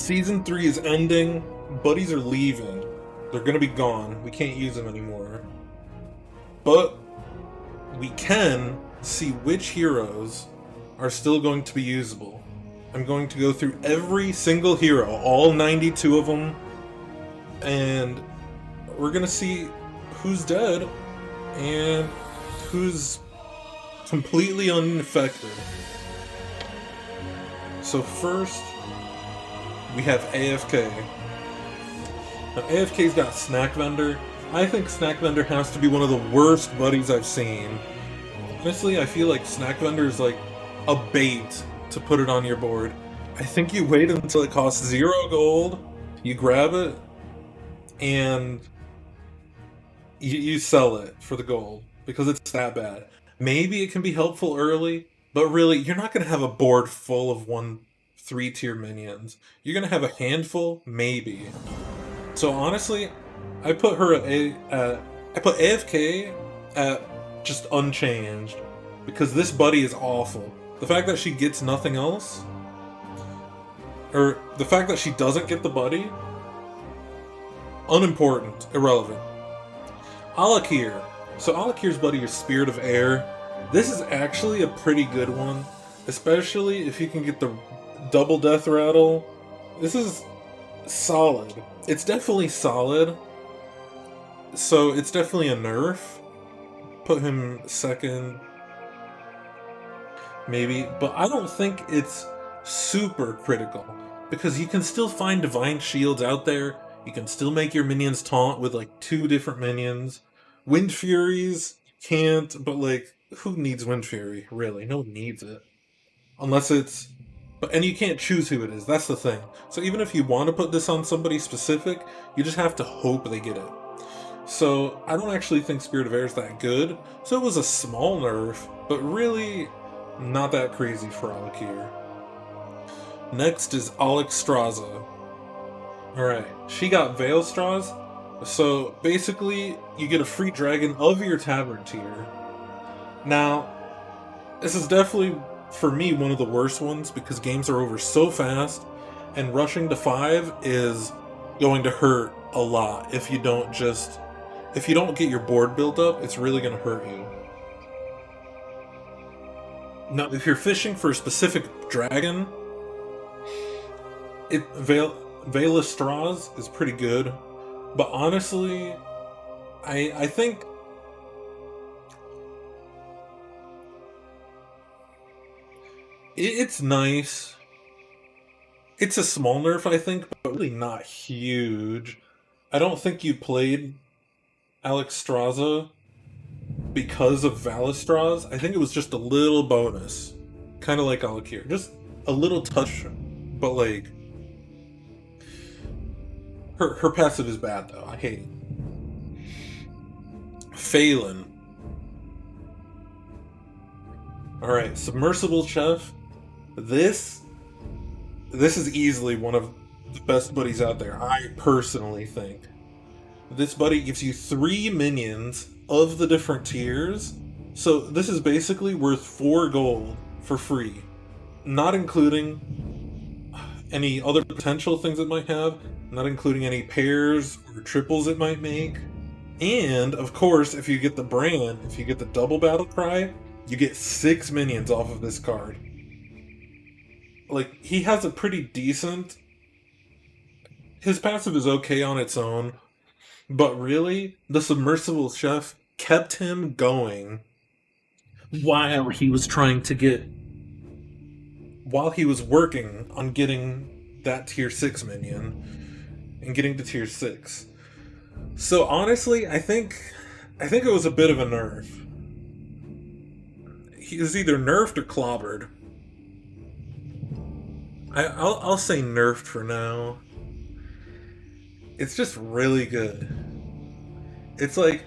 Season 3 is ending. Buddies are leaving. They're gonna be gone. We can't use them anymore. But we can see which heroes are still going to be usable. I'm going to go through every single hero, all 92 of them, and we're gonna see who's dead and who's completely unaffected. So first, we have AFK. Now AFK's got Snack Vendor. I think Snack Vendor has to be one of the worst buddies I've seen. Honestly, I feel like Snack Vendor is like a bait to put it on your board. I think you wait until it costs 0 gold, you grab it, and you sell it for the gold, because it's that bad. Maybe it can be helpful early, but really, you're not going to have a board full of 3-tier minions. You're going to have a handful, maybe. So honestly, I put her I put AFK at just unchanged, because this buddy is awful. The fact that she gets nothing else, or the fact that she doesn't get the buddy, unimportant, irrelevant. Alakir. So Alakir's buddy is Spirit of Air. This is actually a pretty good one, especially if you can get the double death rattle. This is solid. It's definitely solid. So it's definitely a nerf. Put him second, maybe, but I don't think it's super critical, because you can still find divine shields out there. You can still make your minions taunt with like 2 different minions. Wind Furies can't, but like, who needs Wind Fury? Really, no one needs it. Unless it's... and you can't choose who it is, that's the thing. So even if you want to put this on somebody specific, you just have to hope they get it. So I don't actually think Spirit of Air is that good. So it was a small nerf, but really not that crazy for Alakir. Next is Alexstrasza. Alright, she got Veil Straws. So basically, you get a free dragon of your tavern tier. Now, this is definitely, for me, one of the worst ones, because games are over so fast, and rushing to 5 is going to hurt a lot if you don't get your board built up. It's really going to hurt you. Now, if you're fishing for a specific dragon, Veil Straws is pretty good. But honestly, I think it's nice. It's a small nerf, I think, but really not huge. I don't think you played Alexstrasza because of Valistraz. I think it was just a little bonus. Kind of like Alakir. Just a little touch, but like... Her passive is bad, though. I hate it. Phelan. Alright, Submersible Chef. This is easily one of the best buddies out there, I personally think. This buddy gives you 3 minions of the different tiers. So this is basically worth 4 gold for free. Not including any other potential things it might have. Not including any pairs or triples it might make. And, of course, if you get the brand, if you get the double battle cry, you get 6 minions off of this card. Like, he has a pretty decent... His passive is okay on its own, but really, the Submersible Chef kept him going while he was trying to get... while he was working on getting that tier 6 minion and getting to tier 6. So honestly, I think it was a bit of a nerf. He was either nerfed or clobbered. I'll say nerfed for now. It's just really good. It's like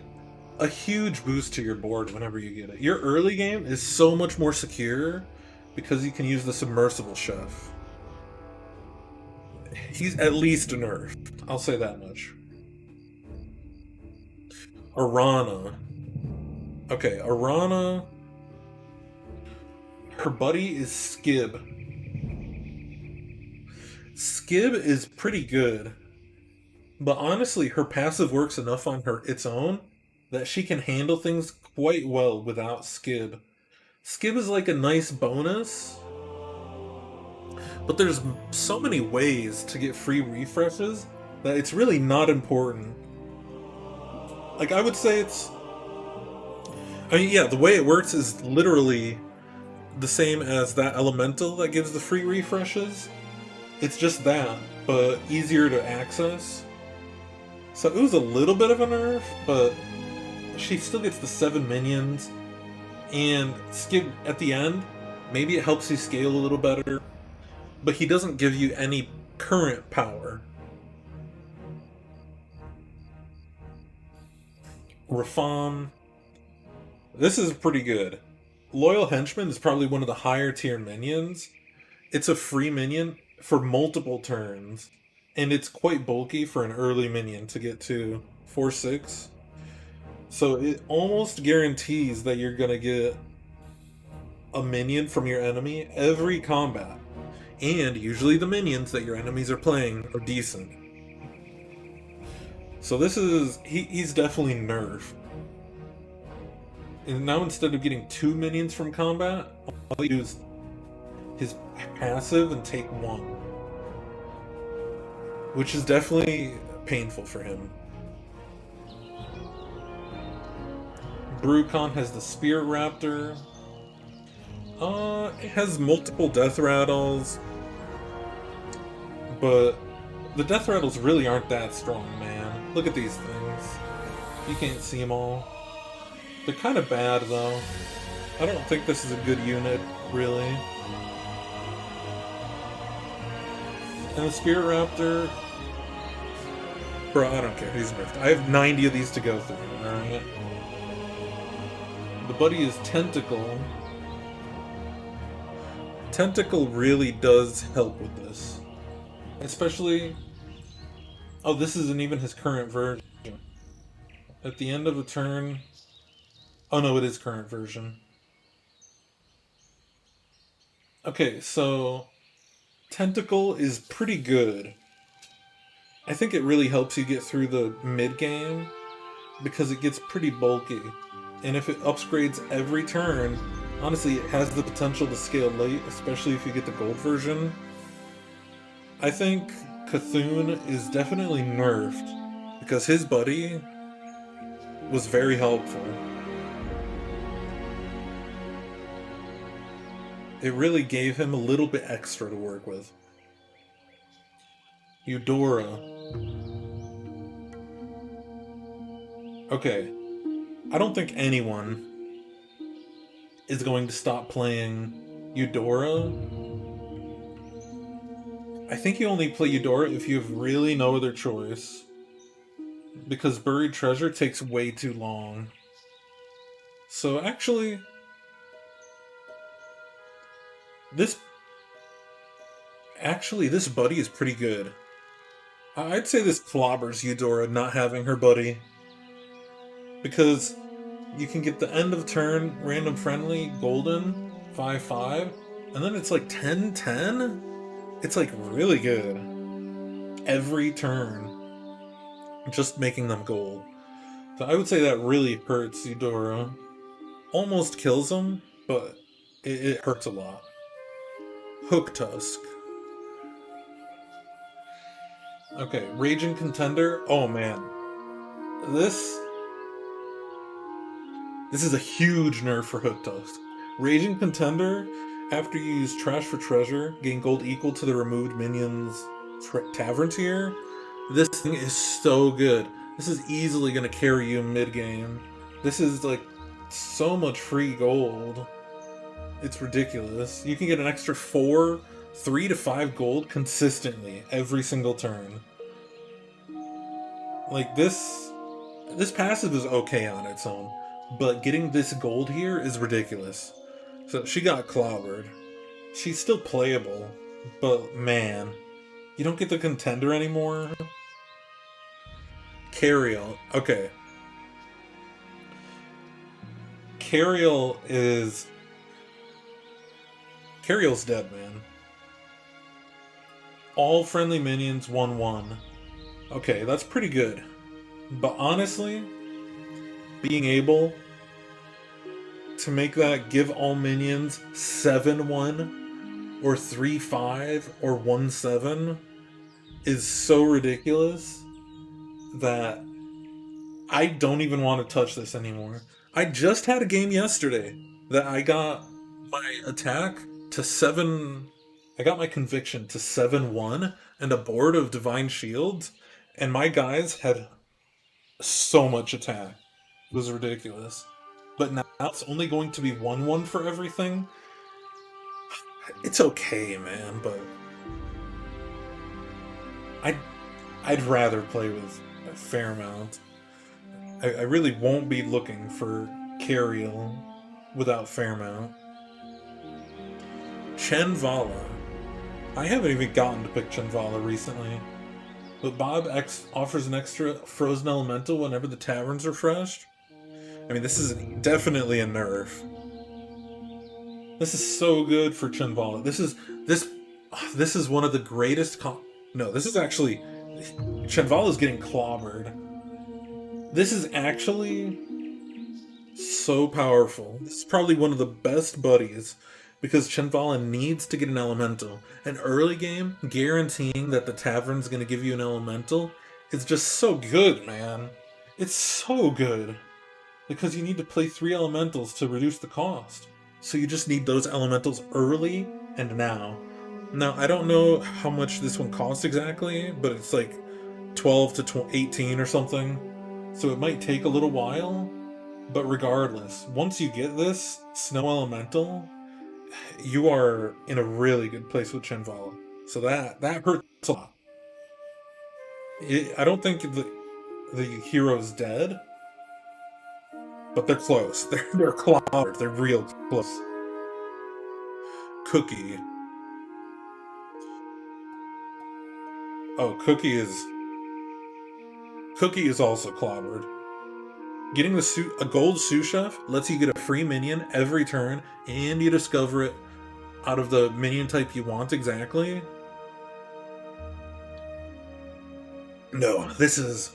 a huge boost to your board whenever you get it. Your early game is so much more secure because you can use the Submersible Chef. He's at least a nerf. I'll say that much. Arana. Okay, Arana... Her buddy is Skib. Skib is pretty good, but honestly, her passive works enough on her its own that she can handle things quite well without Skib. Skib is like a nice bonus, but there's so many ways to get free refreshes that it's really not important. Like, I would say it's. I mean, yeah, the way it works is literally the same as that elemental that gives the free refreshes. It's just that, but easier to access. So it was a little bit of a nerf, but she still gets the 7 minions, and skip at the end. Maybe it helps you scale a little better, but he doesn't give you any current power. Rafam, this is pretty good. Loyal Henchman is probably one of the higher tier minions. It's a free minion for multiple turns, and it's quite bulky for an early minion to get to 4-6. So it almost guarantees that you're gonna get a minion from your enemy every combat. And usually the minions that your enemies are playing are decent. So this is he's definitely nerfed. And now instead of getting 2 minions from combat, all you do is his passive and take 1. Which is definitely painful for him. Brucon has the Spirit Raptor. It has multiple death rattles. But the death rattles really aren't that strong, man. Look at these things. You can't see them all. They're kind of bad, though. I don't think this is a good unit, really. And the Spirit Raptor... Bro, I don't care. He's nerfed. I have 90 of these to go through, alright? The buddy is Tentacle. Tentacle really does help with this. Especially... Oh, this isn't even his current version. At the end of a turn... Oh no, it is current version. Okay, so... Tentacle is pretty good. I think it really helps you get through the mid-game, because it gets pretty bulky. And if it upgrades every turn, honestly, it has the potential to scale late, especially if you get the gold version. I think Cthulhu is definitely nerfed, because his buddy was very helpful. It really gave him a little bit extra to work with. Eudora. Okay. I don't think anyone is going to stop playing Eudora. I think you only play Eudora if you have really no other choice. Because Buried Treasure takes way too long. So actually... This buddy is pretty good. I'd say this clobbers Eudora not having her buddy. Because you can get the end of turn, random friendly, golden, 5-5, and then it's like 10-10? It's like really good. Every turn. Just making them gold. So I would say that really hurts Eudora. Almost kills him, but it hurts a lot. Hook Tusk. Okay, Raging Contender. Oh man. This is a huge nerf for Hook Tusk. Raging Contender, after you use Trash for Treasure, gain gold equal to the removed minion's tavern tier. This thing is so good. This is easily going to carry you mid-game. This is like so much free gold. It's ridiculous. You can get an extra 3 to 5 gold consistently every single turn. Like this passive is okay on its own, but getting this gold here is ridiculous. So she got clobbered. She's still playable, but man, you don't get the contender anymore. Cariel. Okay. Cariel's dead, man. all friendly minions 1/1. Okay, that's pretty good. But honestly, being able to make that give all minions 7/1 or 3/5 or 1/7 is so ridiculous that I don't even want to touch this anymore. I just had a game yesterday that I got my attack to 7. I got my conviction to 7/1 and a board of divine shields, and my guys had so much attack. It was ridiculous. But now it's only going to be 1/1 for everything. It's okay, man, but I'd, I'd rather play with a fair amount. I really won't be looking for Cariel without Fairmount. Chenvala. I haven't even gotten to pick Chenvala recently. But Bob X offers an extra frozen elemental whenever the tavern's refreshed. I mean, this is definitely a nerf. This is so good for Chenvala. This is one of the greatest. No, this is actually Chenvala is getting clobbered. This is actually so powerful. This is probably one of the best buddies because Chenvala needs to get an elemental. An early game guaranteeing that the tavern's going to give you an elemental is just so good, man. It's so good because you need to play 3 elementals to reduce the cost. So you just need those elementals early and now. Now, I don't know how much this one costs exactly, but it's like 12 to 18 or something. So it might take a little while, but regardless, once you get this Snow Elemental, you are in a really good place with Chenvala. So that hurts a lot. I don't think the hero's dead, but they're close. They're clobbered. They're real close. Cookie. Oh, Cookie is also clobbered. Getting a gold sous chef lets you get a free minion every turn, and you discover it out of the minion type you want exactly. No, this is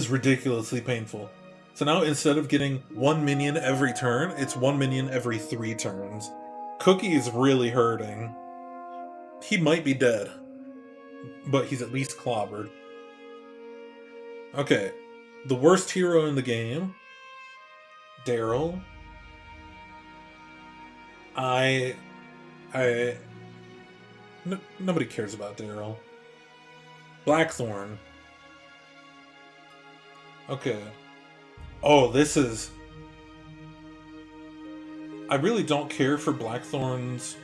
ridiculously painful. So now instead of getting 1 minion every turn, it's 1 minion every 3 turns. Cookie is really hurting. He might be dead, but he's at least clobbered. Okay, the worst hero in the game, Daryl. Nobody cares about Daryl. Blackthorn. Okay. Oh, this is... I really don't care for Blackthorn's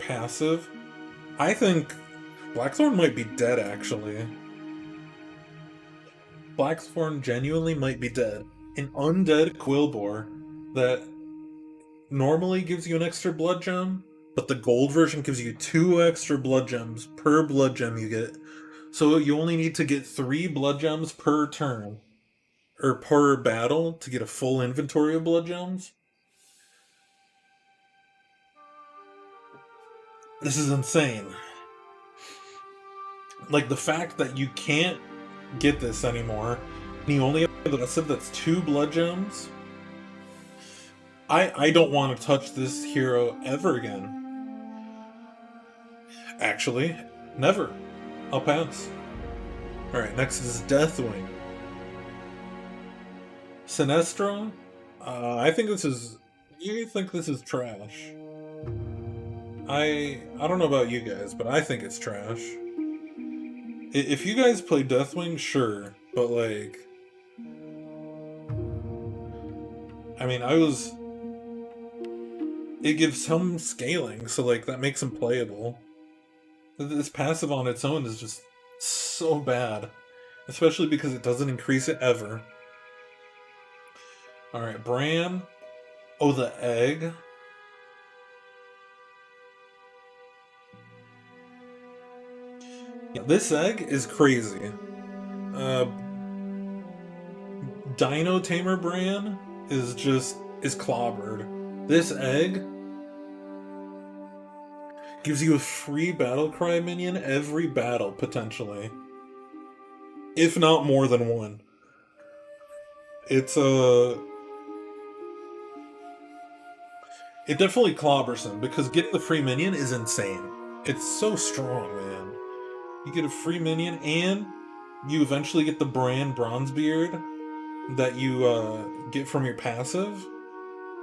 passive. I think Blackthorn might be dead, actually. Blackthorn genuinely might be dead. An undead Quillbore that normally gives you an extra blood gem, but the gold version gives you 2 extra blood gems per blood gem you get. So you only need to get 3 blood gems per turn, or per battle, to get a full inventory of blood gems. This is insane. Like, the fact that you can't get this anymore, and you only have the rest of that's 2 blood gems. I don't want to touch this hero ever again. Actually, never. I'll pass. Alright, next is Deathwing. Sinestra? I think this is... You think this is trash. I don't know about you guys, but I think it's trash. If you guys play Deathwing, sure, but like... I mean, it gives some scaling, so like that makes him playable. This passive on its own is just so bad. Especially because it doesn't increase it ever. Alright, Bran. Oh, the egg. Yeah, this egg is crazy. Dino Tamer Bran is clobbered. This egg Gives you a free battle cry minion every battle, potentially. If not more than one. It's it definitely clobbers him, because getting the free minion is insane. It's so strong, man. You get a free minion, and you eventually get the brand Bronzebeard that you get from your passive,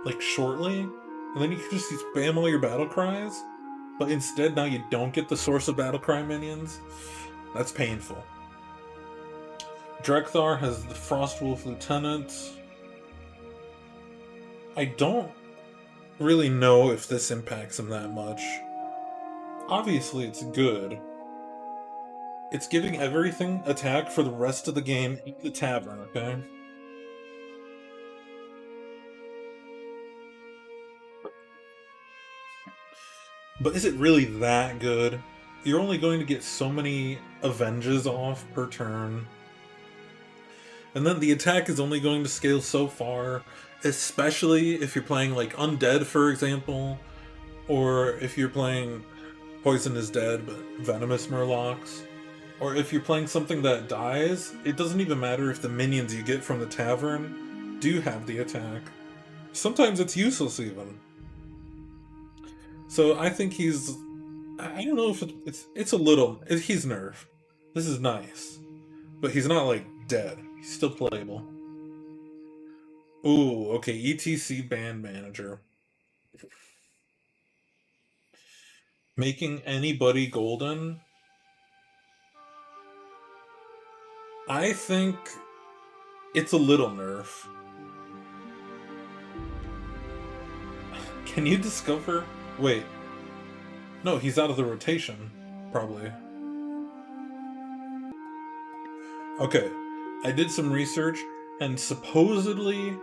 like shortly, and then you can just spam all your battle cries. But instead, now you don't get the source of battle cry minions. That's painful. Drekthar has the Frostwolf Lieutenant. I don't really know if this impacts him that much. Obviously, it's good. It's giving everything attack for the rest of the game in the tavern, okay? But is it really that good? You're only going to get so many Avenges off per turn. And then the attack is only going to scale so far, especially if you're playing like Undead, for example, or if you're playing Poison is Dead but Venomous Murlocs, or if you're playing something that dies. It doesn't even matter if the minions you get from the tavern do have the attack. Sometimes it's useless even. So I think he's... I don't know if it's a little... He's nerfed. This is nice. But he's not, like, dead. He's still playable. Ooh, okay, ETC Band Manager. Making anybody golden? I think it's a little nerf. Can you discover... Wait. No, he's out of the rotation. Probably. Okay, I did some research, and supposedly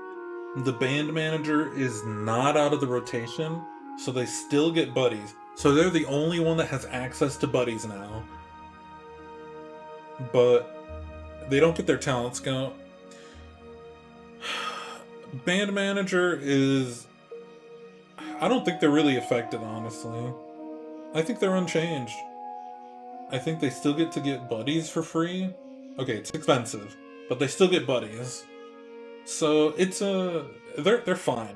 the band manager is not out of the rotation, so they still get buddies. So they're the only one that has access to buddies now. But they don't get their talent scout. Band manager is... I don't think they're really affected, honestly. I think they're unchanged. I think they still get to get buddies for free. Okay, it's expensive, but they still get buddies. So it's a... They're fine.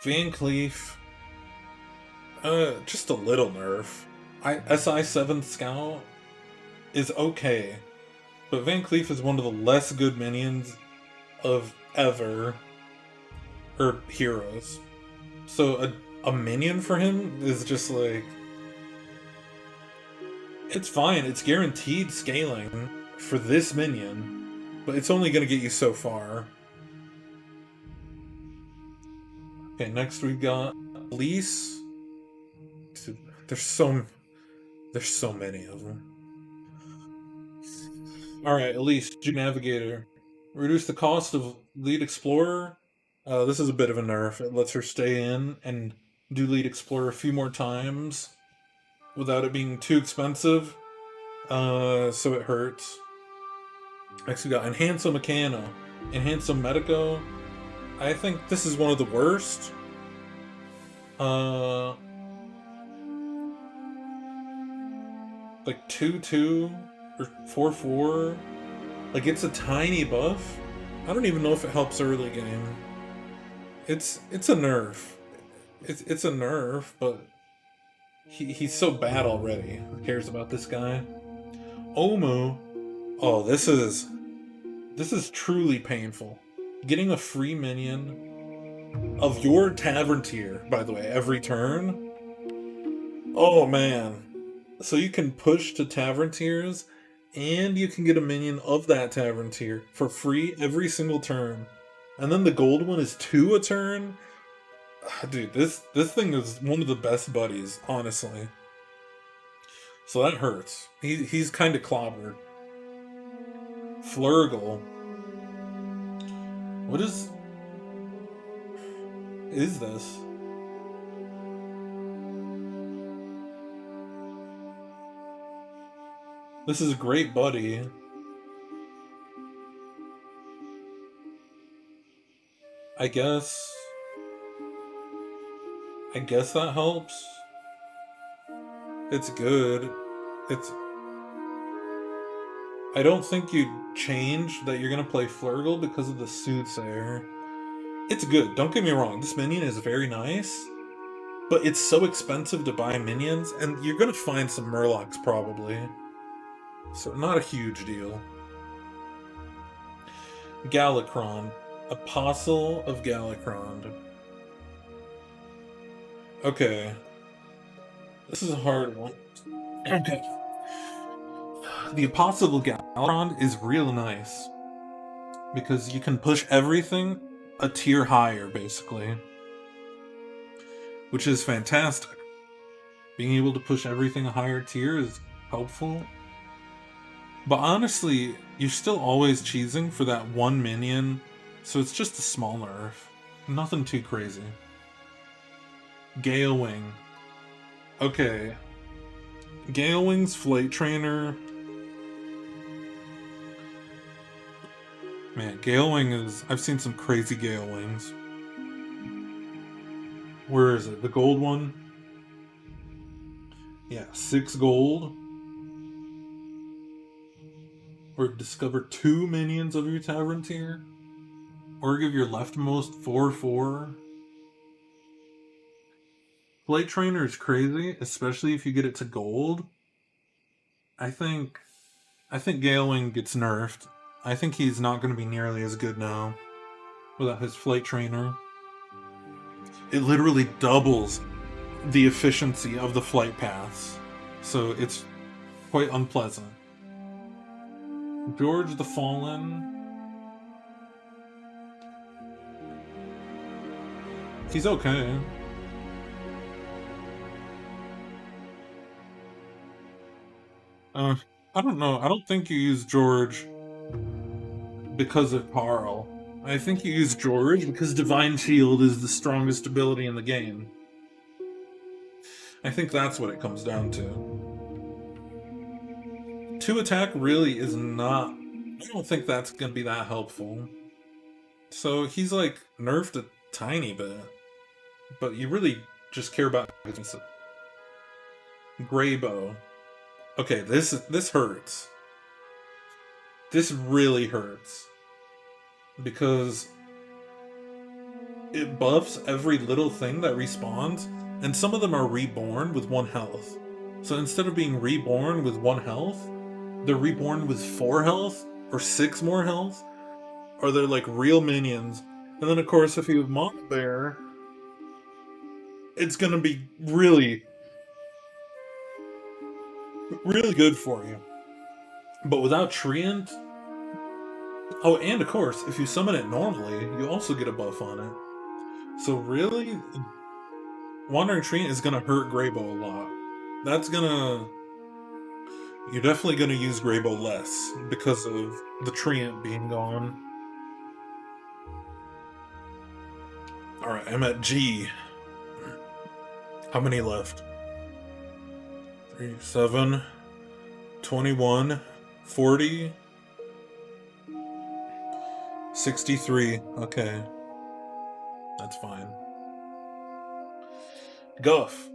Van Cleef... just a little nerf. SI 7th Scout is okay, but Van Cleef is one of the less good minions of ever, or heroes. So a minion for him is just like... It's fine, it's guaranteed scaling for this minion, but it's only gonna get you so far. Okay, next we've got Police. There's so many of them. Alright, Elise, Navigator. Reduce the cost of Lead Explorer. This is a bit of a nerf. It lets her stay in and do Lead Explorer a few more times without it being too expensive. So it hurts. Next we got Enhanso Mecano. Enhanso Medico. I think this is one of the worst. Like 2/2 or 4/4. Like, it's a tiny buff. I don't even know if it helps early game. It's a nerf. It's a nerf, but he's so bad already. Who cares about this guy? Omu. Oh, this is truly painful. Getting a free minion of your tavern tier, by the way, every turn. Oh man. So you can push to tavern tiers, and you can get a minion of that tavern tier for free every single turn. And then the gold one is 2 a turn. Dude, this thing is one of the best buddies, honestly. So that hurts. He's kind of clobbered. Flurgle. What is this? This is a great buddy. I guess that helps. It's good. It's. I don't think you'd change that you're gonna play Flurgle because of the Soothsayer. It's good, don't get me wrong, this minion is very nice, but it's so expensive to buy minions, and you're gonna find some Murlocs probably. So, not a huge deal. Galakron. Apostle of Galakron. Okay. This is a hard one. Okay. The Apostle of Galakron is real nice. Because you can push everything a tier higher, basically. Which is fantastic. Being able to push everything a higher tier is helpful. But honestly, you're still always cheesing for that one minion, so it's just a small nerf. Nothing too crazy. Gale Wing. Okay. Gale Wing's Flight Trainer. Man, Gale Wing is... I've seen some crazy Gale Wings. Where is it? The gold one? Yeah, 6 gold. Or discover 2 minions of your tavern tier. Or give your leftmost 4/4. Flight Trainer is crazy, especially if you get it to gold. I think Gale Wing gets nerfed. I think he's not going to be nearly as good now without his Flight Trainer. It literally doubles the efficiency of the flight paths, so it's quite unpleasant. George the Fallen. He's okay. I don't know. I don't think you use George because of Carl. I think you use George because Divine Shield is the strongest ability in the game. I think that's what it comes down to. 2 attack really is not... I don't think that's going to be that helpful. So he's like nerfed a tiny bit. But you really just care about... Greybow. Okay, this hurts. This really hurts. Because it buffs every little thing that respawns, and some of them are reborn with 1 health. So instead of being reborn with 1 health, they're reborn with 4 health, or 6 more health, or they're like real minions. And then of course if you have Mama Bear, it's gonna be really, really good for you. But without Treant... Oh, and of course, if you summon it normally, you also get a buff on it. So really, Wandering Treant is gonna hurt Greybow a lot. That's gonna... You're definitely gonna use Greybow less because of the Treant being gone. Alright, I'm at G. How many left? 3, 7, 21, 40, 63. Okay. That's fine. Guff.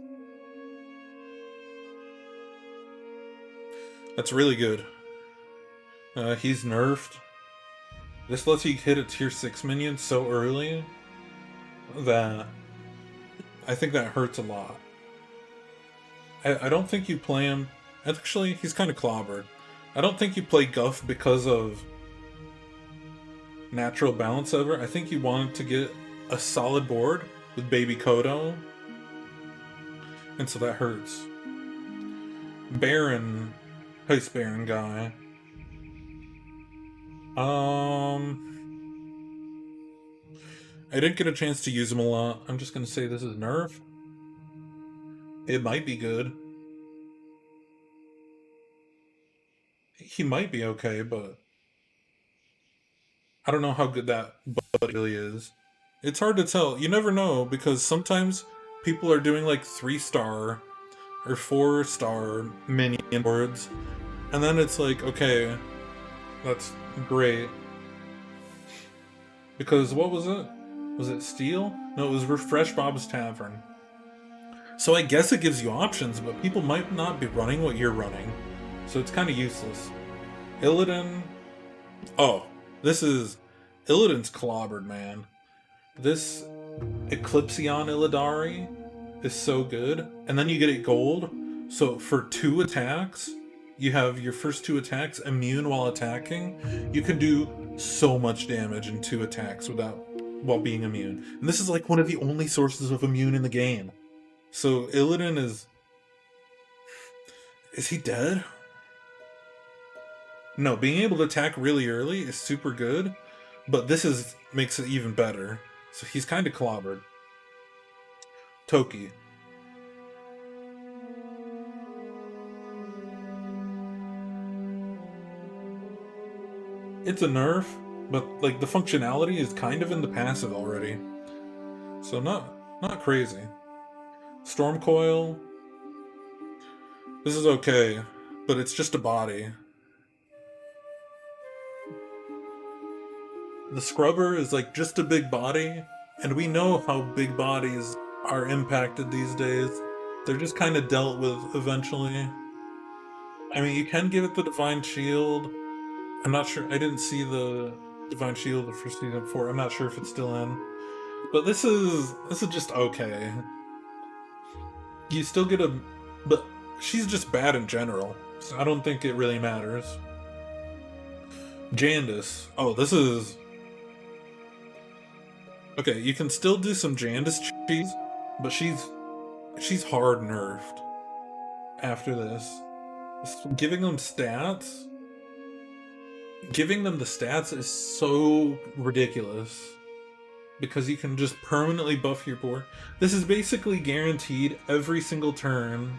That's really good. He's nerfed. This lets you hit a tier 6 minion so early that I think that hurts a lot. I don't think you play him... Actually, he's kind of clobbered. I don't think you play Guff because of natural balance ever. I think you wanted to get a solid board with Baby Kodo. And so that hurts. Baron... Heist Baron guy. I didn't get a chance to use him a lot. I'm just gonna say this is nerf. It might be good. He might be okay, but I don't know how good that buddy really is. It's hard to tell. You never know, because sometimes people are doing like 3-star or 4-star minion boards, and then it's like, okay, that's great. Because what was it? Was it Steel? No, it was Refresh Bob's Tavern. So I guess it gives you options, but people might not be running what you're running. So it's kind of useless. Illidan. Oh, this is... Illidan's clobbered, man. This Eclipseon Illidari is so good. And then you get it gold. So for 2 attacks, you have your first 2 attacks immune while attacking. You can do so much damage in 2 attacks while being immune. And this is like one of the only sources of immune in the game. So Illidan is... Is he dead? No, being able to attack really early is super good, but this makes it even better. So he's kind of clobbered. Toki. It's a nerf, but like the functionality is kind of in the passive already. So not crazy. Storm Coil. This is okay, but it's just a body. The Scrubber is like just a big body, and we know how big bodies are impacted these days. They're just kind of dealt with eventually. I mean, you can give it the Divine Shield. I'm not sure. I didn't see the Divine Shield for season 4. I'm not sure if it's still in. But this is just okay. You still get a... But she's just bad in general, so I don't think it really matters. Jandis. Oh, this is... Okay, you can still do some Jandis cheese, but she's hard nerfed after this. Giving them stats... Giving them the stats is so ridiculous. Because you can just permanently buff your board. This is basically guaranteed every single turn.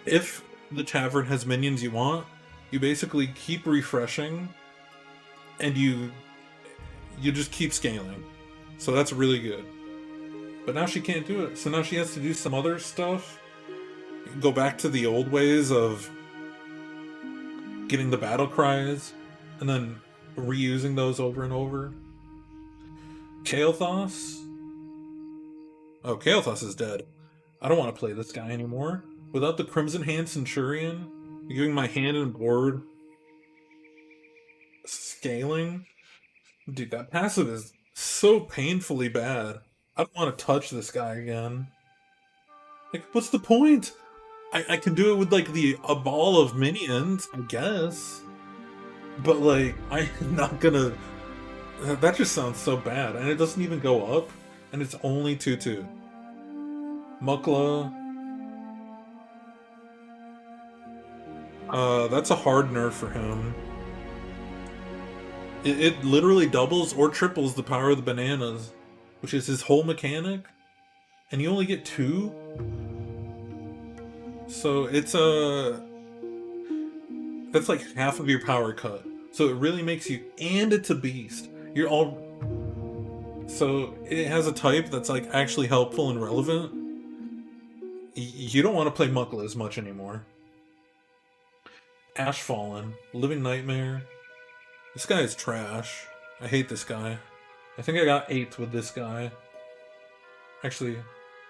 If the tavern has minions you want, you basically keep refreshing, and you just keep scaling. So that's really good. But now she can't do it. So now she has to do some other stuff. Go back to the old ways of getting the battle cries, and then reusing those over and over. Kael'thas? Oh, Kael'thas is dead. I don't want to play this guy anymore. Without the Crimson Hand Centurion, giving my hand and board scaling. Dude, that passive is so painfully bad. I don't want to touch this guy again. Like, what's the point? I can do it with, like, a ball of minions, I guess. But, like, I'm not gonna... That just sounds so bad. And it doesn't even go up. And it's only 2-2. Mukla. That's a hard nerf for him. It literally doubles or triples the power of the bananas, which is his whole mechanic. And you only get 2? So it's that's like half of your power cut. So it really makes you... And it's a beast. You're all... So it has a type that's like actually helpful and relevant. You don't want to play Mukla as much anymore. Ashfallen. Living Nightmare. This guy is trash. I hate this guy. I think I got 8th with this guy. Actually,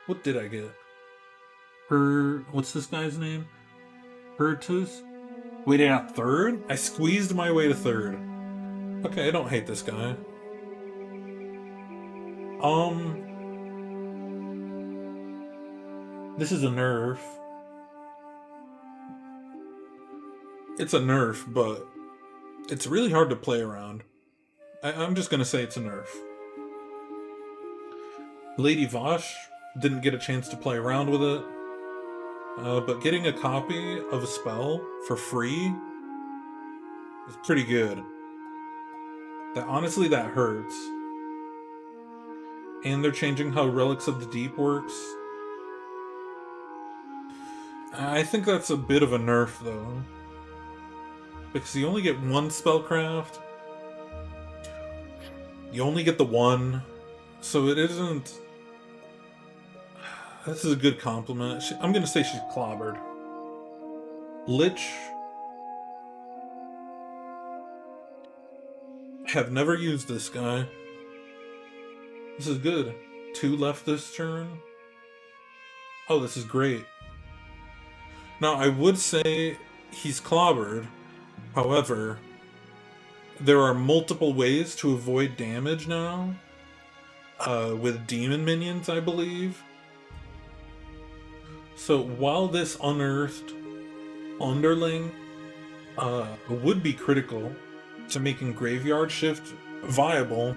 what did I get? What's this guy's name? Hertus? Wait, I got 3rd? I squeezed my way to 3rd. Okay, I don't hate this guy. This is a nerf. It's a nerf, but it's really hard to play around. I'm just gonna say it's a nerf. Lady Vosh didn't get a chance to play around with it. But getting a copy of a spell for free is pretty good. Honestly, that hurts. And they're changing how Relics of the Deep works. I think that's a bit of a nerf, though. Because you only get 1 spellcraft. You only get the 1. So it isn't... This is a good compliment. I'm gonna say she's clobbered. Lich. Have never used this guy. This is good. 2 left this turn. Oh, this is great. Now, I would say he's clobbered. However, there are multiple ways to avoid damage now. With demon minions, I believe. So while this unearthed underling would be critical to making Graveyard Shift viable,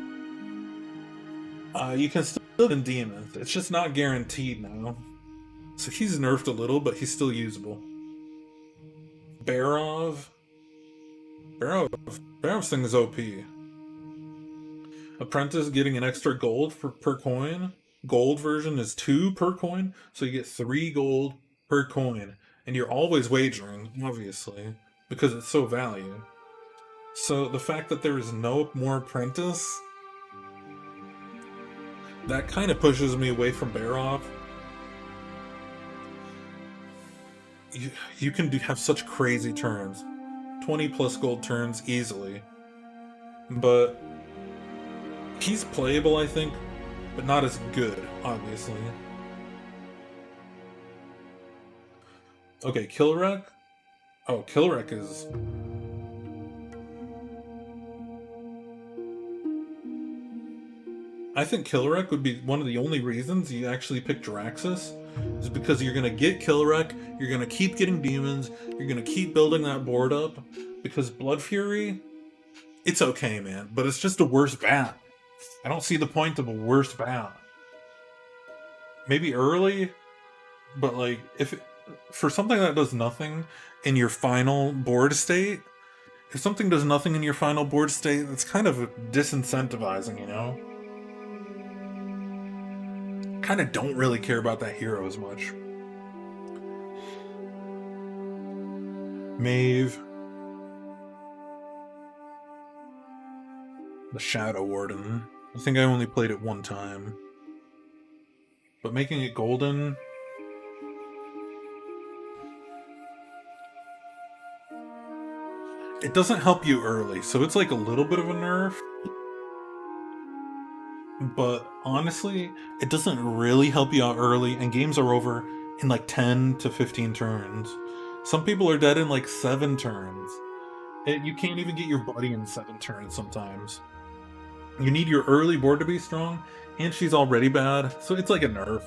you can still build in demons. It's just not guaranteed now. So he's nerfed a little, but he's still usable. Barov's thing is OP. Apprentice getting an extra gold per coin. Gold version is 2 per coin, so you get 3 gold per coin. And you're always wagering, obviously, because it's so valued. So the fact that there is no more Apprentice, that kind of pushes me away from Barov. You can have such crazy turns. 20 plus gold turns easily. But he's playable, I think, but not as good, obviously. Okay, Killrek? Oh, Killrek is... I think Killrek would be one of the only reasons you actually pick Draxus, is because you're gonna get Killrek, you're gonna keep getting demons, you're gonna keep building that board up, because Blood Fury, it's okay, man, but it's just a worse bat. I don't see the point of a worse bat. Maybe early, but like, for something that does nothing in your final board state, if something does nothing in your final board state, that's kind of disincentivizing, you know? Kind of don't really care about that hero as much. Maeve. The Shadow Warden. I think I only played it one time. But making it golden... It doesn't help you early, so it's like a little bit of a nerf. But honestly, it doesn't really help you out early, and games are over in like 10 to 15 turns. Some people are dead in like 7 turns. You can't even get your buddy in 7 turns sometimes. You need your early board to be strong, and she's already bad, so it's like a nerf.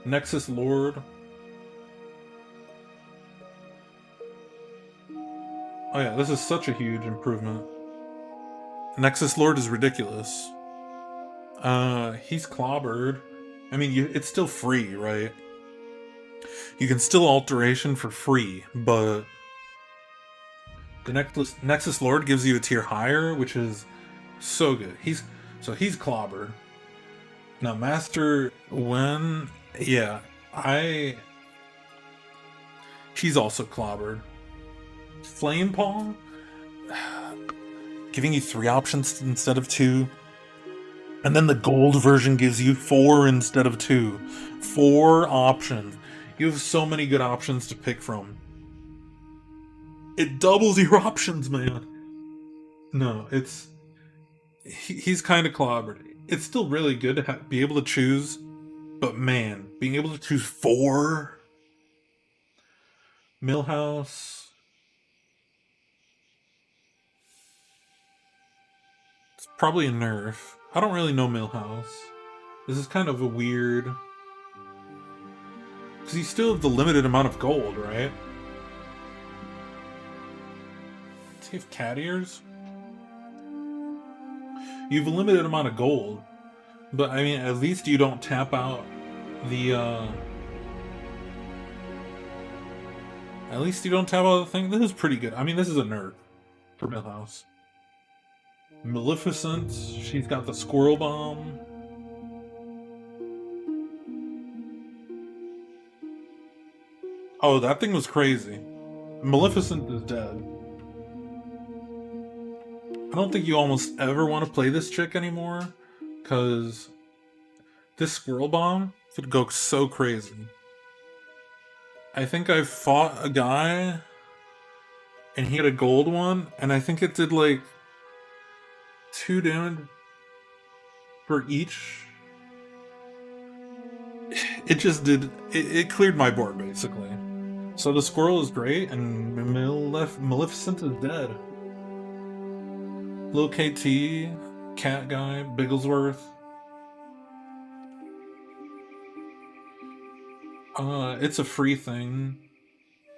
Nexus Lord. Oh yeah, this is such a huge improvement. Nexus Lord is ridiculous. He's clobbered. I mean, it's still free, right? You can still alteration for free, but the Nexus Lord gives you a tier higher, which is so good. He's clobbered. Now, Master Wen, yeah, she's also clobbered. Flame Paw, giving you 3 options instead of 2. And then the gold version gives you 4 instead of 2. 4 options. You have so many good options to pick from. It doubles your options, man. No, he's kind of clobbered. It's still really good to be able to choose, but man, being able to choose 4? Millhouse... It's probably a nerf. I don't really know Millhouse. This is kind of a weird... Because you still have the limited amount of gold, right? Does he have cat ears? You have a limited amount of gold. But, I mean, at least you don't tap out the, At least you don't tap out the thing. This is pretty good. I mean, this is a nerf for Millhouse. Maleficent, she's got the Squirrel Bomb. Oh, that thing was crazy. Maleficent is dead. I don't think you almost ever want to play this chick anymore, because this Squirrel Bomb could go so crazy. I think I fought a guy, and he had a gold one, and I think it did like 2 damage for each. It just did. It cleared my board basically. So the squirrel is great, and Maleficent is dead. Lil KT, Cat Guy, Bigglesworth. It's a free thing.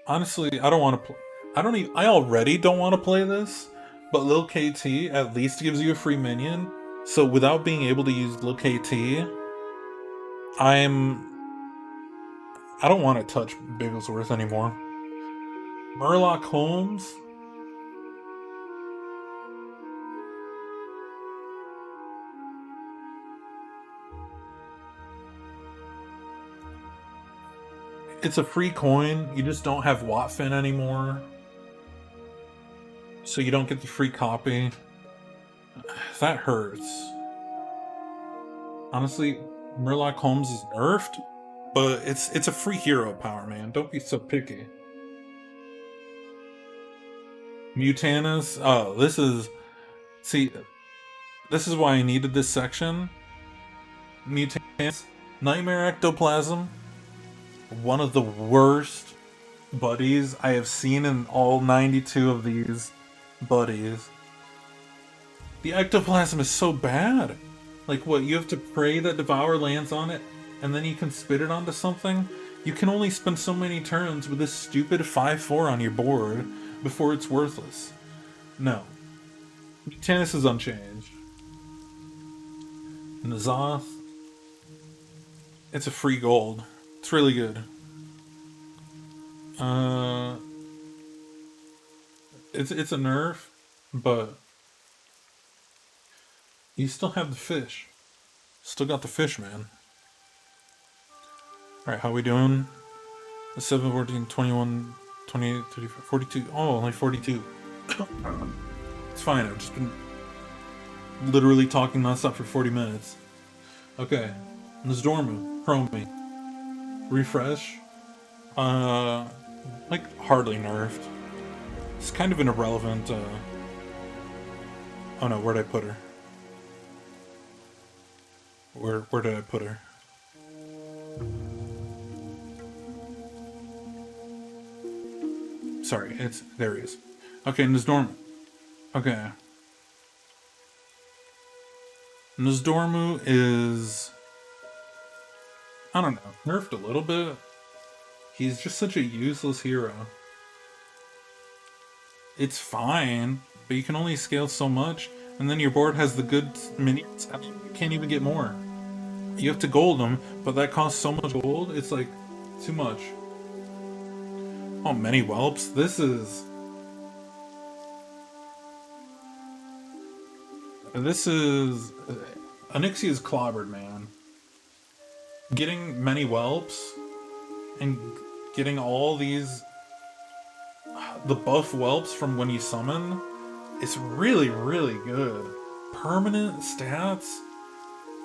Honestly, I don't want to play. I don't even. I already don't want to play this, but Lil KT at least gives you a free minion. So without being able to use Lil KT, I'm. I don't want to touch Bigglesworth anymore. Murloc Holmes. It's a free coin. You just don't have Watfin anymore, so you don't get the free copy. That hurts. Honestly, Murloc Holmes is nerfed, but it's a free hero power, man. Don't be so picky. Mutanus. Oh, this is. See, this is why I needed this section. Mutanus. Nightmare Ectoplasm. One of the worst buddies I have seen in all 92 of these buddies. The ectoplasm is so bad. Like, what, you have to pray that Devour lands on it, and then you can spit it onto something? You can only spend so many turns with this stupid 5-4 on your board before it's worthless. No. Tennis is unchanged. Nazoth. It's a free gold. It's really good. It's a nerf, but you still have the fish. Still got the fish, man. Alright, how we doing? 7, 14, 21, 28, 35, 42. Oh, only 42. It's fine, I've just been literally talking nonstop for 40 minutes. Okay. Nzdormu, Chromie. Refresh. Like, hardly nerfed. It's kind of an irrelevant, Oh no, where'd I put her? Where did I put her? Sorry, there he is. Okay, Nzdormu. Okay. Nzdormu is... I don't know, nerfed a little bit. He's just such a useless hero. It's fine, but you can only scale so much, and then your board has the good minions, and you can't even get more. You have to gold them, but that costs so much gold, it's like, too much. Oh, many whelps? This is... Onyxia's clobbered, man. Getting many whelps, and getting all these... the buff whelps from when you summon, is really, really good. Permanent stats,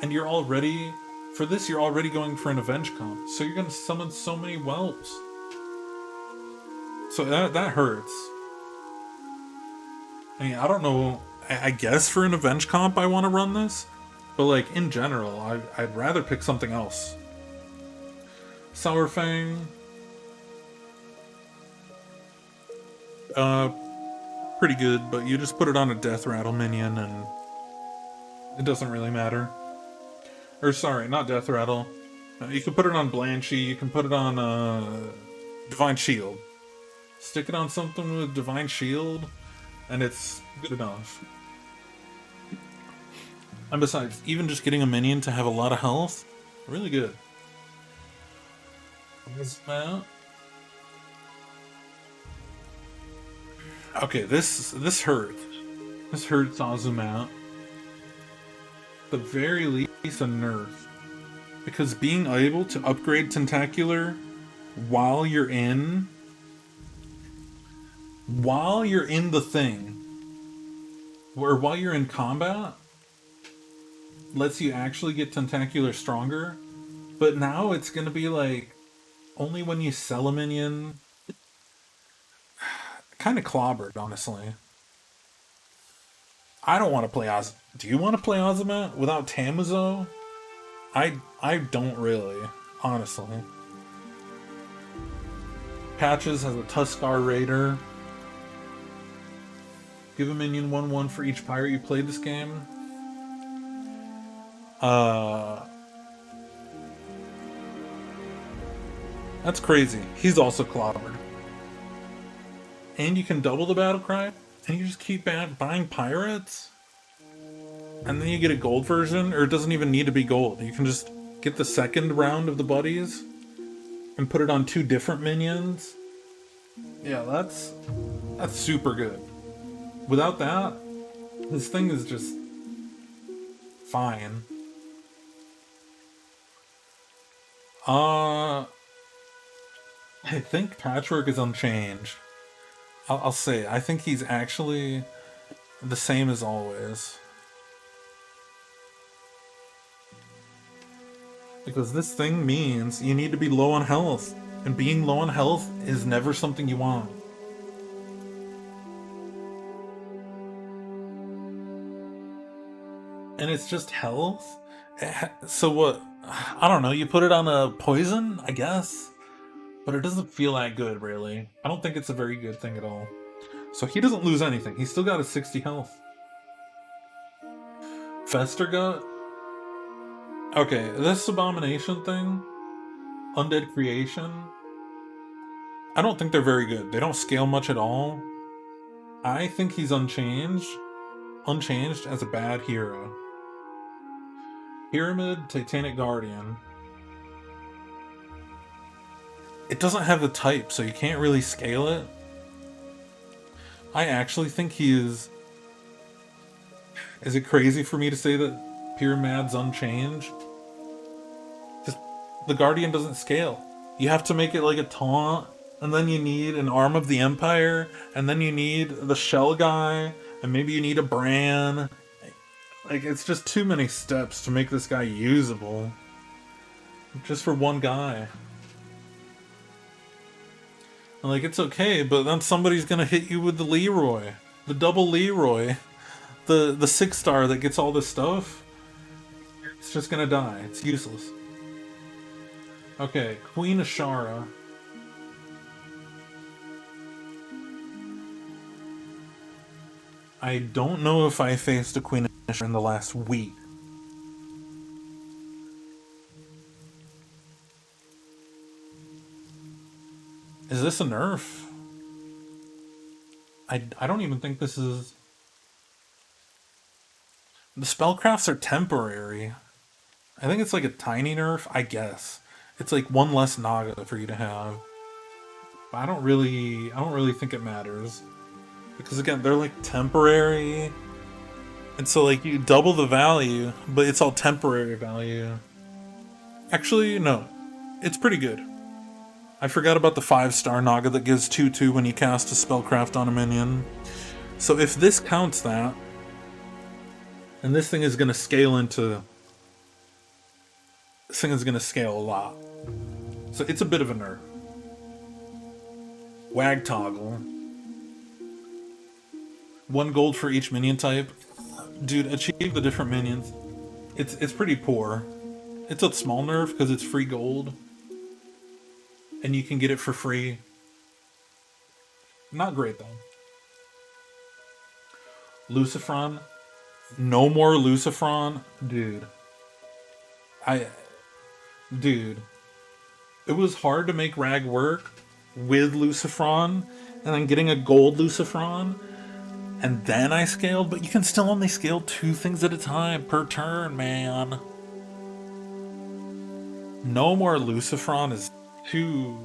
and you're already... For this, you're already going for an Avenge comp, so you're gonna summon so many whelps. So that hurts. I mean, I don't know. I guess for an Avenge comp I want to run this, but like in general, I'd rather pick something else. Sourfang. Pretty good, but you just put it on a Death Rattle minion and it doesn't really matter. Or sorry, not Death Rattle. You can put it on Blanchy, you can put it on Divine Shield. Stick it on something with Divine Shield, and it's good enough. And besides, even just getting a minion to have a lot of health, really good. Okay, this hurts. This hurts Azumount. At the very least, a nerf. Because being able to upgrade Tentacular while you're in the thing, or while you're in combat, lets you actually get Tentacular stronger. But now it's gonna be like only when you sell a minion. Kind of clobbered, honestly. I don't want to play Oz. Do you want to play Ozymat without Tamuzo? I don't really, honestly. Patches has a Tuskar Raider. Give a minion 1/1 for each pirate you play this game. That's crazy. He's also clobbered. And you can double the battle cry, and you just keep buying pirates? And then you get a gold version, or it doesn't even need to be gold. You can just get the second round of the buddies and put it on 2 different minions. Yeah, that's super good. Without that, this thing is just fine. I think Patchwork is unchanged. I'll say, I think he's actually the same as always. Because this thing means you need to be low on health. And being low on health is never something you want. And it's just health? So what? I don't know, you put it on a poison, I guess? But it doesn't feel that good, really. I don't think it's a very good thing at all. So he doesn't lose anything. He's still got a 60 health. Festergut? Okay, this abomination thing, Undead Creation, I don't think they're very good. They don't scale much at all. I think he's unchanged as a bad hero. Pyramid, Titanic Guardian. It doesn't have the type, so you can't really scale it. I actually think he is... Is it crazy for me to say that Pyramid's unchanged? Just, the Guardian doesn't scale. You have to make it like a taunt, and then you need an Arm of the Empire, and then you need the Shell guy, and maybe you need a Bran. Like, it's just too many steps to make this guy usable. Just for one guy. And like, it's okay, but then somebody's gonna hit you with the Leroy. The double Leroy. The 6-star that gets all this stuff. It's just gonna die. It's useless. Okay, Queen Ashara. I don't know if I faced a Queen Ashara in the last week. Is this a nerf? I don't even think this is... The spellcrafts are temporary. I think it's like a tiny nerf, I guess. It's like 1 less Naga for you to have. But I don't really think it matters. Because again, they're like temporary. And so like you double the value, but it's all temporary value. Actually, no. It's pretty good. I forgot about the 5-star Naga that gives 2/2 when you cast a spellcraft on a minion. So if this counts that, and this thing is going to scale into... This thing is going to scale a lot. So it's a bit of a nerf. Wag Toggle. 1 gold for each minion type. Dude, achieve the different minions. It's pretty poor. It's a small nerf because it's free gold. And you can get it for free. Not great, though. Lucifron. No more Lucifron. Dude. Dude. It was hard to make Rag work with Lucifron. And then getting a gold Lucifron. And then I scaled. But you can still only scale 2 things at a time per turn, man. No more Lucifron is too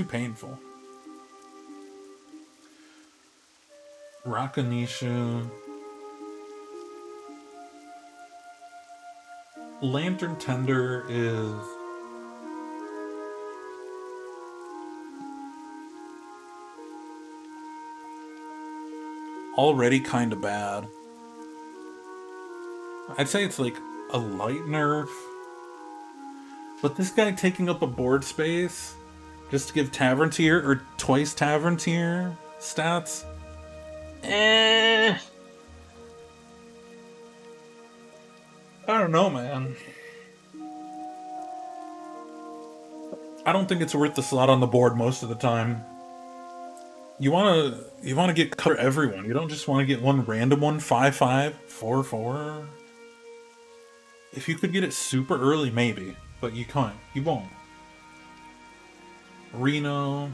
painful. Rakanishu. Lantern Tender is... already kind of bad. I'd say it's like a light nerf. But this guy taking up a board space just to give Tavern Tier or twice Tavern Tier stats, Eh, I don't know, man. I don't think it's worth the slot on the board most of the time. You wanna get cover everyone. You don't just want to get one random one, 5/5, 4/4. If you could get it super early, maybe, but you can't. You won't. Reno.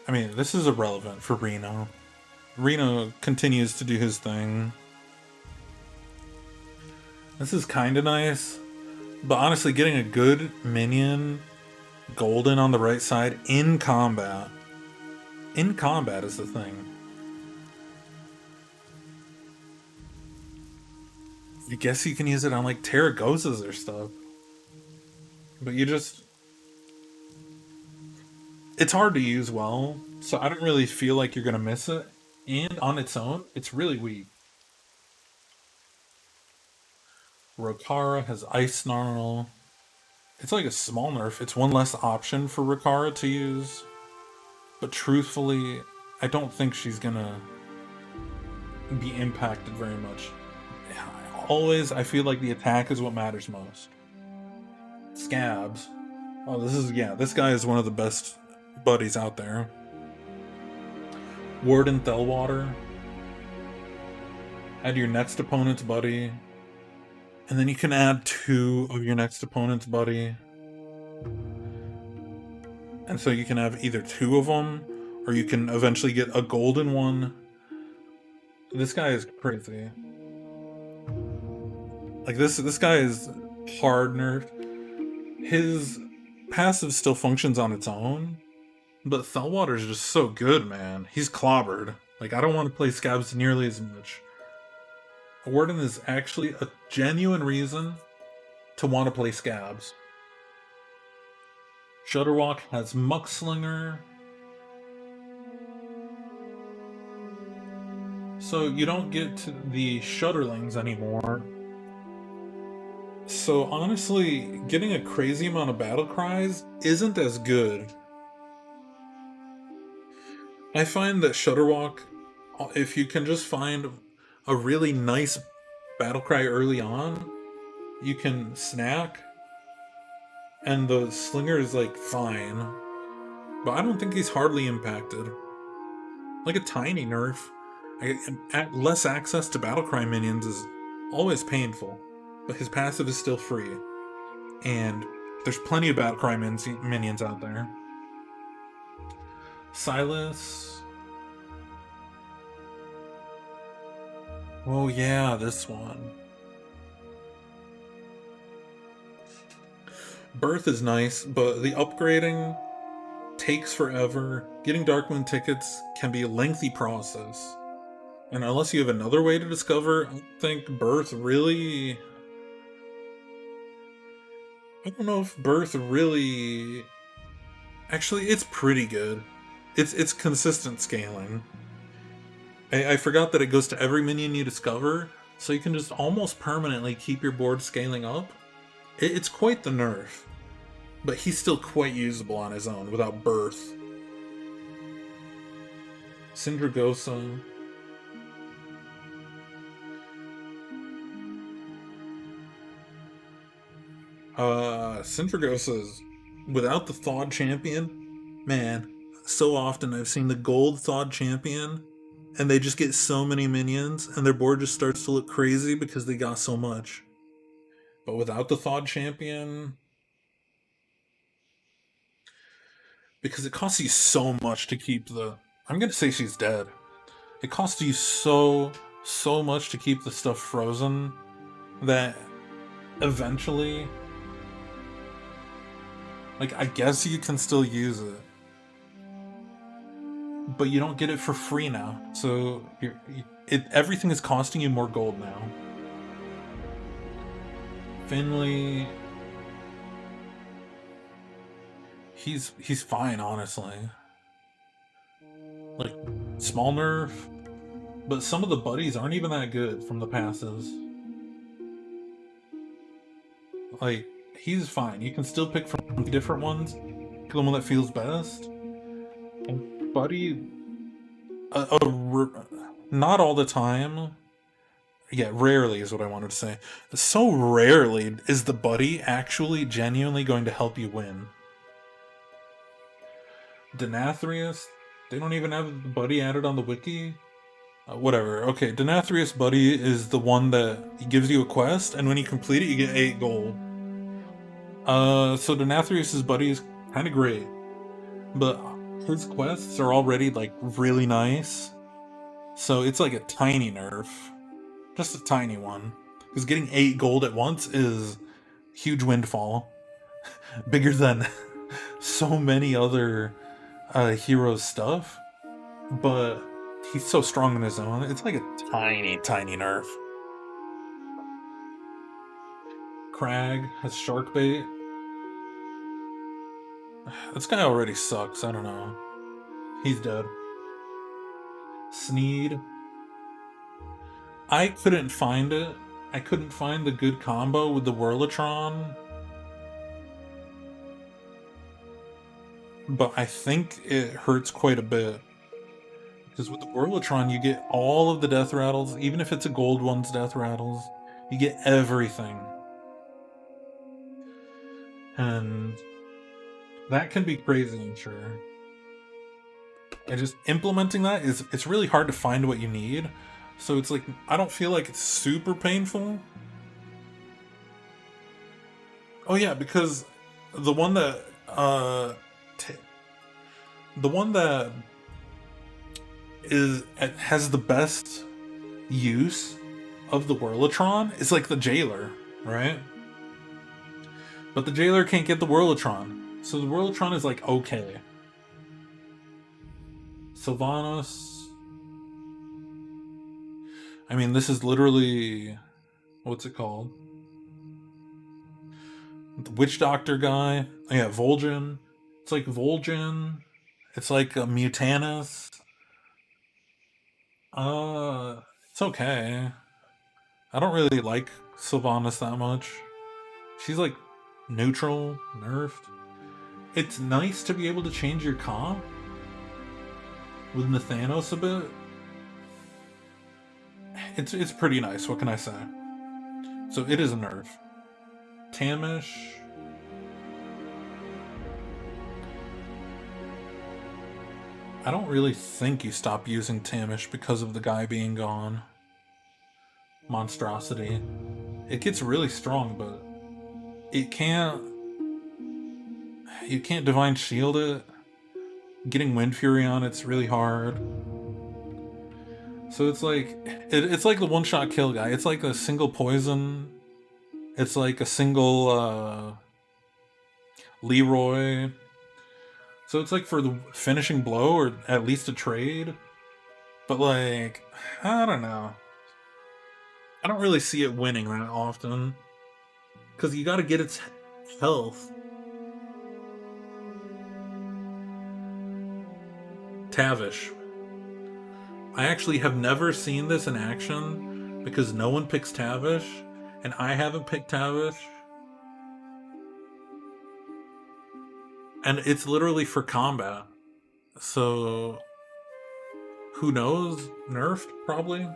I mean, this is irrelevant for Reno. Reno continues to do his thing. This is kind of nice, but honestly, getting a good minion golden on the right side in combat. In combat is the thing. I guess you can use it on like Terragosas or stuff. But you just. It's hard to use well, so I don't really feel like you're gonna miss it. And on its own, it's really weak. Rokara has Ice Snarl. It's like a small nerf. It's one less option for Rokara to use. But truthfully, I don't think she's gonna be impacted very much. Always, I feel like the attack is what matters most. Scabs. Oh, this guy is one of the best buddies out there. Warden Thelwater. Add your next opponent's buddy. And then you can add 2 of your next opponent's buddy. And so you can have either 2 of them, or you can eventually get a golden one. This guy is crazy. Like this guy is hard nerfed. His passive still functions on its own, but Thelwater is just so good, man. He's clobbered. Like, I don't want to play Scabs nearly as much. Warden is actually a genuine reason to want to play Scabs. Shudderwalk has Muckslinger. So you don't get to the Shudderlings anymore. So honestly, getting a crazy amount of battle cries isn't as good. I find that Shudderwalk, if you can just find a really nice battle cry early on, you can snack, and the Slinger is like fine. But I don't think he's hardly impacted. Like a tiny nerf. Less access to battlecry minions is always painful, but his passive is still free. And there's plenty of battlecry minions out there. Silas. Oh yeah, this one. Birth is nice, but the upgrading takes forever. Getting Darkmoon tickets can be a lengthy process. And unless you have another way to discover, I think Birth really... I don't know if Birth really... Actually, it's pretty good. It's consistent scaling. I forgot that it goes to every minion you discover, so you can just almost permanently keep your board scaling up. It's quite the nerf, but he's still quite usable on his own without Birth. Syndragosa. Syndragosa's without the Thawed Champion, man, so often I've seen the gold Thawed Champion and they just get so many minions and their board just starts to look crazy because they got so much. But without the Thawed Champion, because it costs you so much to keep the... I'm gonna say she's dead. It costs you so much to keep the stuff frozen that eventually... Like, I guess you can still use it. But you don't get it for free now. So, everything is costing you more gold now. Finley... He's fine, honestly. Like, small nerf. But some of the buddies aren't even that good from the passives. Like, he's fine. You can still pick from different ones. Pick the one that feels best. And buddy, not all the time. Yeah, rarely is what I wanted to say. So rarely is the buddy actually genuinely going to help you win. Denathrius, they don't even have the buddy added on the wiki. Whatever. Okay, Denathrius buddy is the one that gives you a quest, and when you complete it, you get 8 gold. So Denathrius's buddy is kind of great, but his quests are already like really nice. So it's like a tiny nerf, just a tiny one. Because getting 8 gold at once is huge windfall, bigger than so many other heroes' stuff. But he's so strong in his own. It's like a tiny, tiny nerf. Crag has shark bait. This guy already sucks. I don't know. He's dead. Sneed. I couldn't find it. I couldn't find the good combo with the Whirlotron. But I think it hurts quite a bit. Because with the Whirlotron, you get all of the death rattles, even if it's a gold one's death rattles. You get everything. And that can be crazy, I'm sure. And just implementing that it's really hard to find what you need. So it's like, I don't feel like it's super painful. Oh yeah, because the one that the one that has the best use of the Whirlotron is like the Jailer, right? But the Jailer can't get the Whirlotron. So the Whirlotron is like okay. Sylvanas. I mean, this is literally, what's it called? The Witch Doctor guy. Oh, yeah, Vol'jin. It's like Vol'jin. It's like a Mutanus. It's okay. I don't really like Sylvanas that much. She's like neutral, nerfed. It's nice to be able to change your comp with Nathanos a bit. It's pretty nice, what can I say? So it is a nerf. Tamish. I don't really think you stop using Tamish because of the guy being gone. Monstrosity. It gets really strong, but it can't. You can't Divine Shield it. Getting Wind Fury on it's really hard. So it's like it's like the one-shot kill guy. It's like a single poison. It's like a single Leroy. So it's like for the finishing blow or at least a trade. But like, I don't know. I don't really see it winning that often. Because you gotta get its health. Tavish. I actually have never seen this in action because no one picks Tavish, and I haven't picked Tavish. And it's literally for combat. So, who knows? Nerfed, probably?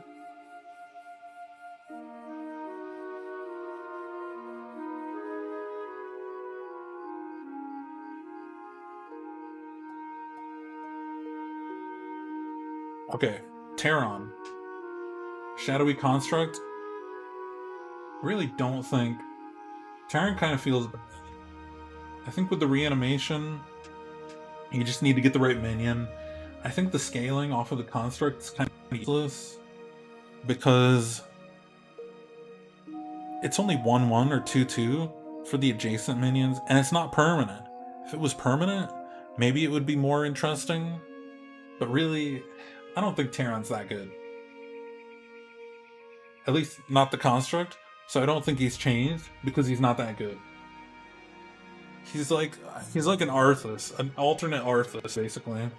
Okay, Terran. Shadowy Construct? Really don't think. Terran kind of feels. I think with the reanimation, you just need to get the right minion. I think the scaling off of the construct is kind of useless because it's only 1-1 or 2-2 for the adjacent minions, and it's not permanent. If it was permanent, maybe it would be more interesting, but really, I don't think Terran's that good. At least not the construct, so I don't think he's changed because he's not that good. He's like an Arthas, an alternate Arthas, basically.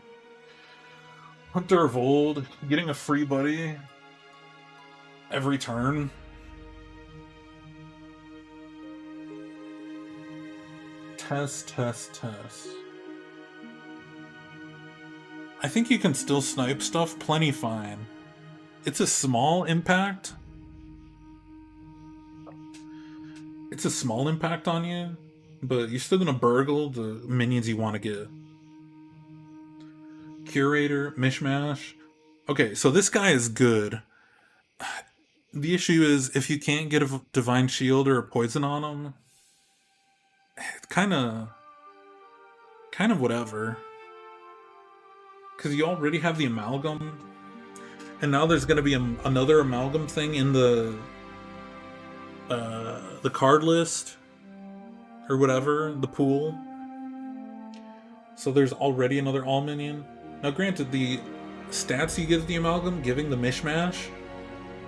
Hunter of Old, getting a free buddy every turn. Test. I think you can still snipe stuff plenty fine. It's a small impact. It's a small impact on you, but you're still gonna burgle the minions you want to get. Curator, Mishmash. Okay, so this guy is good. The issue is if you can't get a Divine Shield or a Poison on him, it's kind of whatever. Because you already have the Amalgam, and now there's going to be another Amalgam thing in the card list or whatever, the pool. So there's already another all minion. Now, granted, the stats you give the Amalgam, giving the Mishmash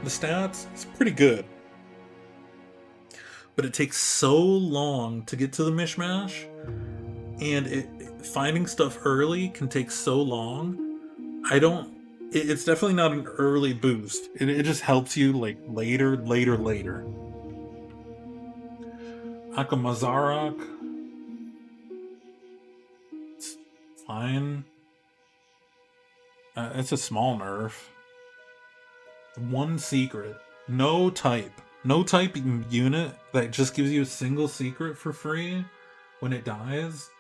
the stats, is pretty good. But it takes so long to get to the Mishmash, and finding stuff early can take so long. It's definitely not an early boost. It just helps you like later. Akamazarak. It's fine. It's a small nerf. One secret. No type. No type unit that just gives you a single secret for free when it dies.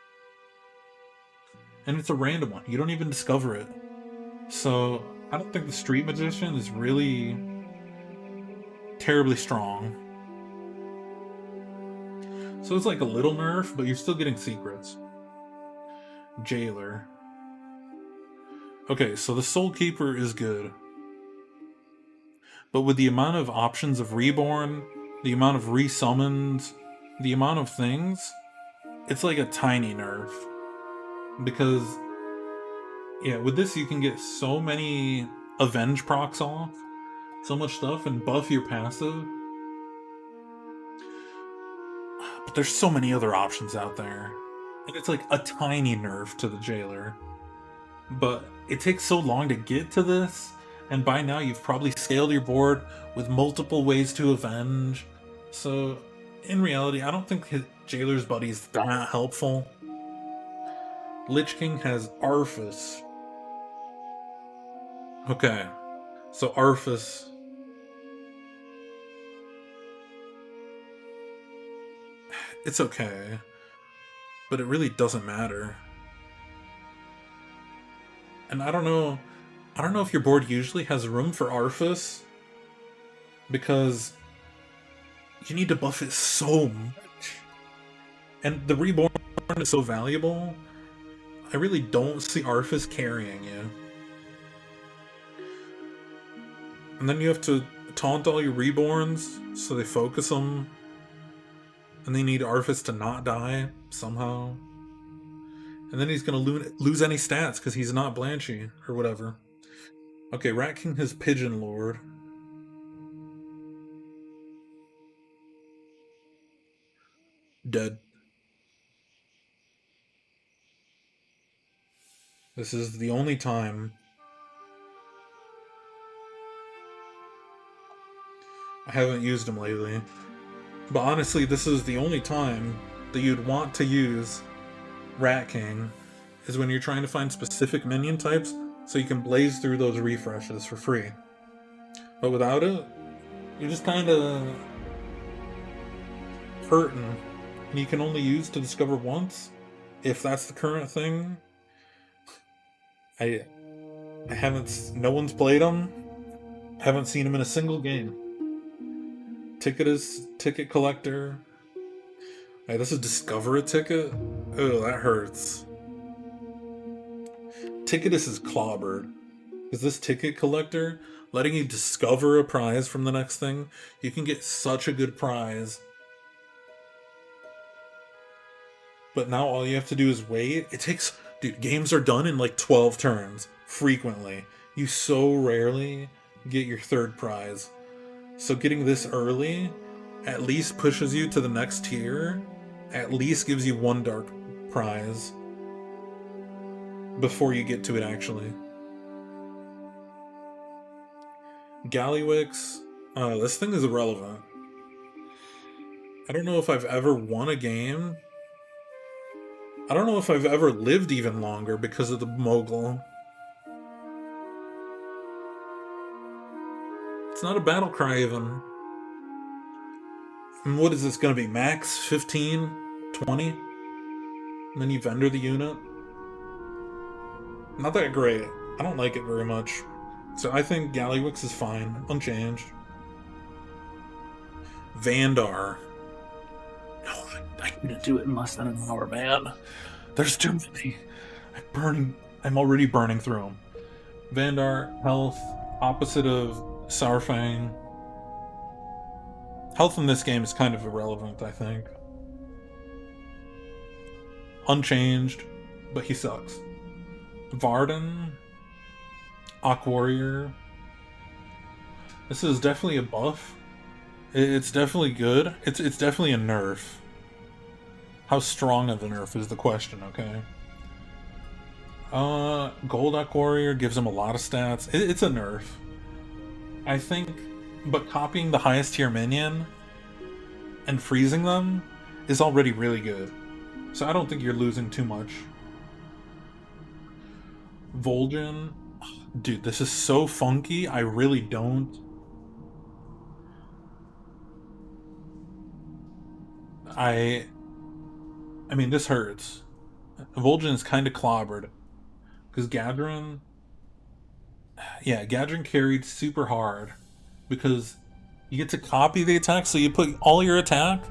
And it's a random one. You don't even discover it. So, I don't think the Street Magician is really terribly strong. So it's like a little nerf, but you're still getting secrets. Jailer. Okay, so the Soul Keeper is good. But with the amount of options of Reborn, the amount of resummons, the amount of things, it's like a tiny nerf. Because, yeah, with this you can get so many Avenge procs off, so much stuff, and buff your passive. But there's so many other options out there. And it's like a tiny nerf to the Jailer. But it takes so long to get to this, and by now you've probably scaled your board with multiple ways to avenge. So, in reality, I don't think Jailer's Buddy is that helpful. Lich King has Arthas. Okay, so Arthas. It's okay, but it really doesn't matter. And I don't know if your board usually has room for Arthas, because you need to buff it so much. And the Reborn is so valuable, I really don't see Arthas carrying you. And then you have to taunt all your Reborns, so they focus them. And they need Arthas to not die, somehow. And then he's going to lose any stats because he's not Blanchy, or whatever. Okay, Rat King has Pigeon Lord. Dead. This is the only time I haven't used him lately. But honestly, this is the only time that you'd want to use Rat King, is when you're trying to find specific minion types so you can blaze through those refreshes for free. But without it, you're just kind of hurting, and you can only use to discover once, if that's the current thing. I haven't. No one's played him. Haven't seen him in a single game. Ticket collector. Hey, this is discover a ticket. Oh, that hurts. Ticketus is clobbered. Is this ticket collector letting you discover a prize from the next thing? You can get such a good prize. But now all you have to do is wait. It takes... Dude, games are done in like 12 turns. Frequently. You so rarely get your third prize. So getting this early at least pushes you to the next tier. At least gives you one dark prize before you get to it, actually. Gallywix. This thing is irrelevant. I don't know if I've ever won a game. I don't know if I've ever lived even longer because of the Mogul. It's not a battle cry even. And what is this going to be? Max 15, 20? And then you vendor the unit? Not that great. I don't like it very much. So I think Gallywix is fine. Unchanged. Vandar. No, I couldn't do it in less than an hour, man. There's too many. I'm already burning through them. Vandar, health, opposite of Sourfang. Health in this game is kind of irrelevant, I think. Unchanged, but he sucks. Varden, Aqu Warrior. This is definitely a buff. It's definitely good. It's definitely a nerf. How strong of a nerf is the question, okay? Gold Aqu Warrior gives him a lot of stats. It's a nerf. I think, but copying the highest tier minion and freezing them is already really good. So I don't think you're losing too much. Vol'jin. Dude, this is so funky. I really don't. I mean, this hurts. Vol'jin is kind of clobbered. Because Gadrin... Yeah, Gadrin carried super hard. Because you get to copy the attack, so you put all your attack,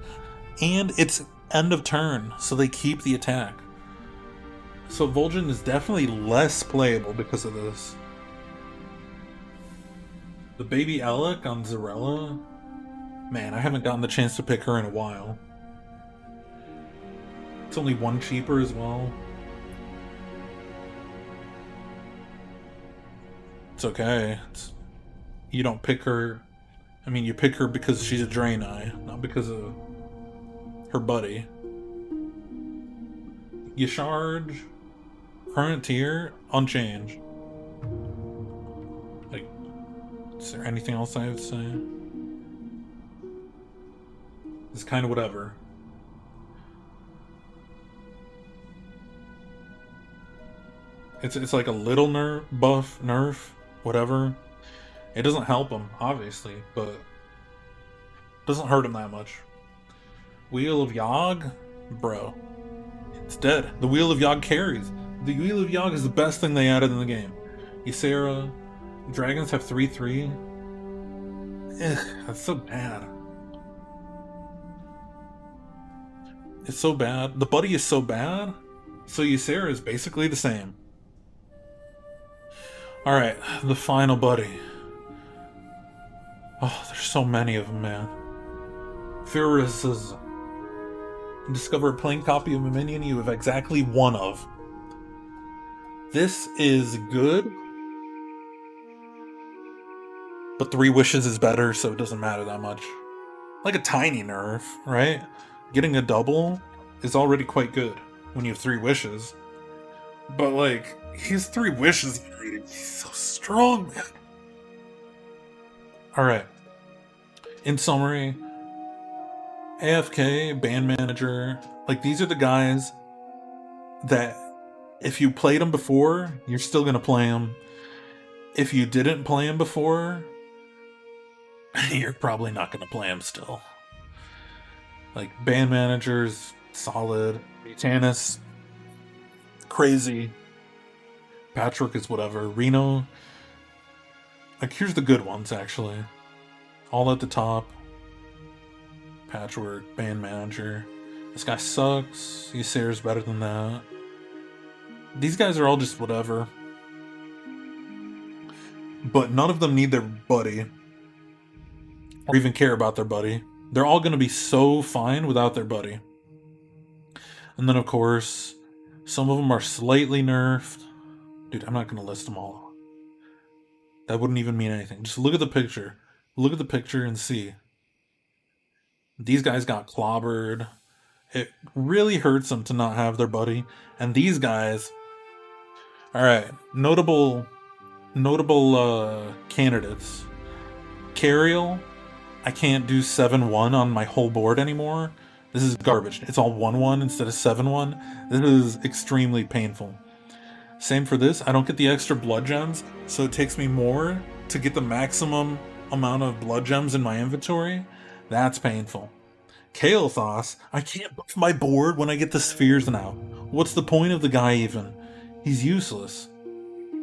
and it's end of turn, so they keep the attack. So Vol'jin is definitely less playable because of this. The baby Alec on Zarella... Man, I haven't gotten the chance to pick her in a while. It's only one cheaper as well. It's okay. You don't pick her... I mean, you pick her because she's a Draenei, not because of her buddy. Yshard, current tier, unchanged. Like, is there anything else I have to say? It's kind of whatever. It's like a little nerf, whatever. It doesn't help him, obviously, but it doesn't hurt him that much. Wheel of Yogg? Bro. It's dead. The Wheel of Yogg carries. The Wheel of Yogg is the best thing they added in the game. Ysera. Dragons have 3/3. Ugh, that's so bad. It's so bad. The buddy is so bad, so Ysera is basically the same. Alright, the final buddy. Oh, there's so many of them, man. Furious. Discover a plain copy of a minion you have exactly one of. This is good, but 3 wishes is better, so it doesn't matter that much. Like a tiny nerf, right? Getting a double is already quite good when you have 3 wishes. But like, his 3 wishes, he's so strong, man. Alright. In summary, AFK, band manager, like these are the guys that if you played them before, you're still gonna play them. If you didn't play them before, you're probably not gonna play them still. Like band managers, solid. Mutanus, crazy. Patchwork is whatever. Reno, like here's the good ones actually. All at the top. Patchwork, band manager. This guy sucks. Ysera's better than that. These guys are all just whatever. But none of them need their buddy. Or even care about their buddy. They're all going to be so fine without their buddy. And then of course, some of them are slightly nerfed. Dude, I'm not going to list them all. That wouldn't even mean anything. Just look at the picture. Look at the picture and see. These guys got clobbered. It really hurts them to not have their buddy. And these guys... Alright, notable candidates. Cariel, I can't do 7-1 on my whole board anymore. This is garbage. It's all 1-1 instead of 7-1. This is extremely painful. Same for this. I don't get the extra blood gems, so it takes me more to get the maximum amount of blood gems in my inventory, that's painful. Kael'thas, I can't buff my board when I get the spheres now. What's the point of the guy even? He's useless.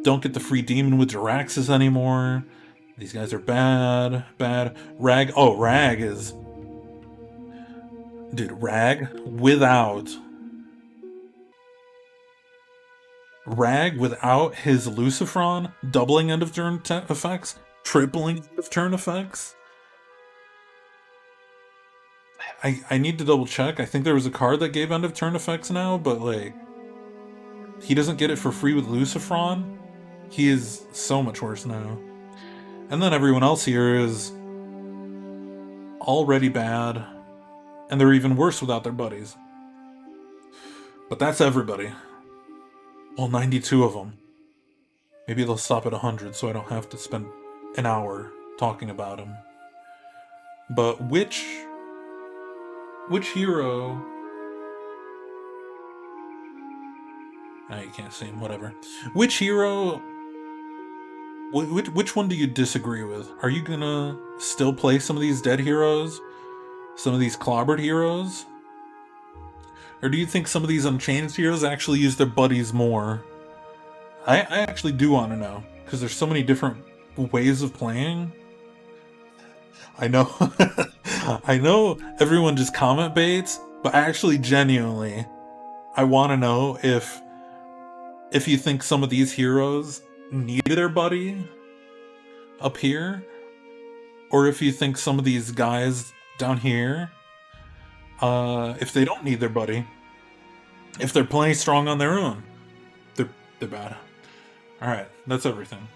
Don't get the free demon with Jaraxxus anymore. These guys are bad. Rag. Oh, Rag is... Dude, Rag without his Lucifron, doubling end of turn effects, tripling end of turn effects. I need to double check. I think there was a card that gave end of turn effects now, but like, he doesn't get it for free with Lucifron. He is so much worse now. And then everyone else here is already bad, and they're even worse without their buddies. But that's everybody. Well, 92 of them. Maybe they'll stop at 100 so I don't have to spend an hour talking about them. But which hero... Oh, you can't see him, whatever. Which hero... Which one do you disagree with? Are you gonna still play some of these dead heroes? Some of these clobbered heroes? Or do you think some of these unchanged heroes actually use their buddies more? I actually do want to know, because there's so many different ways of playing. I know, I know everyone just comment baits, but actually genuinely, I want to know if you think some of these heroes need their buddy up here, or if you think some of these guys down here, if they don't need their buddy, if they're playing strong on their own, they're bad. Alright, that's everything.